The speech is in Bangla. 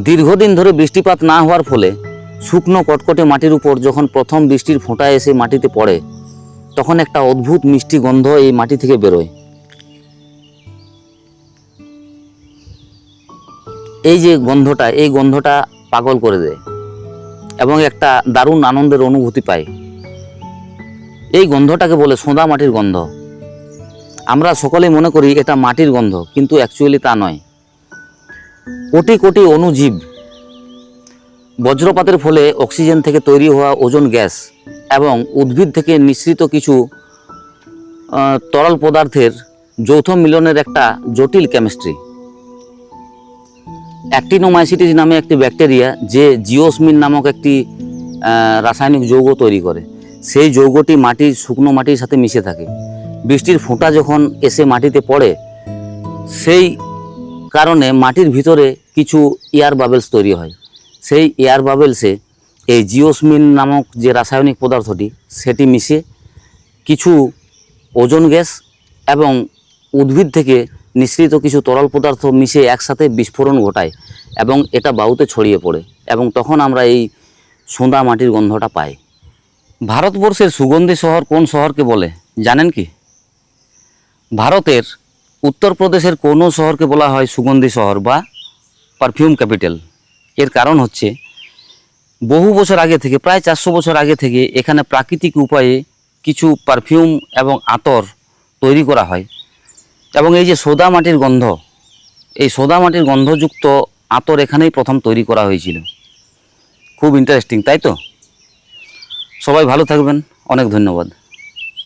দীর্ঘদিন ধরে বৃষ্টিপাত না হওয়ার ফলে শুকনো কটকটে মাটির উপর যখন প্রথম বৃষ্টির ফোঁটা এসে মাটিতে পড়ে তখন একটা অদ্ভুত মিষ্টি গন্ধ এই মাটি থেকে বেরোয়। এই যে গন্ধটা, এই গন্ধটা পাগল করে দেয় এবং একটা দারুণ আনন্দের অনুভূতি পায়। এই গন্ধটাকে বলে সোঁদা মাটির গন্ধ। আমরা সকলেই মনে করি এটা মাটির গন্ধ, কিন্তু অ্যাকচুয়ালি তা নয়। কোটি কোটি অণুজীব বজ্রপাতের ফলে অক্সিজেন থেকে তৈরি হওয়া ওজোন গ্যাস এবং উদ্ভিদ থেকে নিঃসৃত কিছু তরল পদার্থের যৌথ মিলনের একটা জটিল কেমিস্ট্রি। অ্যাক্টিনোমাইসিটিস নামে একটি ব্যাকটেরিয়া যে জিওসমিন নামক একটি রাসায়নিক যৌগ তৈরি করে, সেই যৌগটি মাটির শুকনো মাটির সাথে মিশে থাকে। বৃষ্টির ফোঁটা যখন এসে মাটিতে পড়ে সেই কারণে মাটির ভিতরে কিছু এয়ার বাবেলস তৈরি হয়। সেই এয়ার বাবেলসে এই জিওসমিন নামক যে রাসায়নিক পদার্থটি সেটি মিশে কিছু ওজোন গ্যাস এবং উদ্ভিদ থেকে নিঃসৃত কিছু তরল পদার্থ মিশে একসাথে বিস্ফোরণ ঘটায় এবং এটা বায়ুতে ছড়িয়ে পড়ে এবং তখন আমরা এই সোঁদা মাটির গন্ধটা পাই। ভারতবর্ষের সুগন্ধি শহর কোন শহরকে বলে জানেন কি? ভারতের উত্তরপ্রদেশের কোনো শহরকে বলা হয় সুগন্ধি শহর বা পারফিউম ক্যাপিটাল। এর কারণ হচ্ছে বহু বছর আগে থেকে, প্রায় 400 বছর আগে থেকে এখানে প্রাকৃতিক উপায়ে কিছু পারফিউম এবং আতর তৈরি করা হয় এবং এই যে সোঁদা মাটির গন্ধ, এই সোঁদা মাটির গন্ধযুক্ত আতর এখানেই প্রথম তৈরি করা হয়েছিল। খুব ইন্টারেস্টিং, তাই তো? সবাই ভালো থাকবেন, অনেক ধন্যবাদ।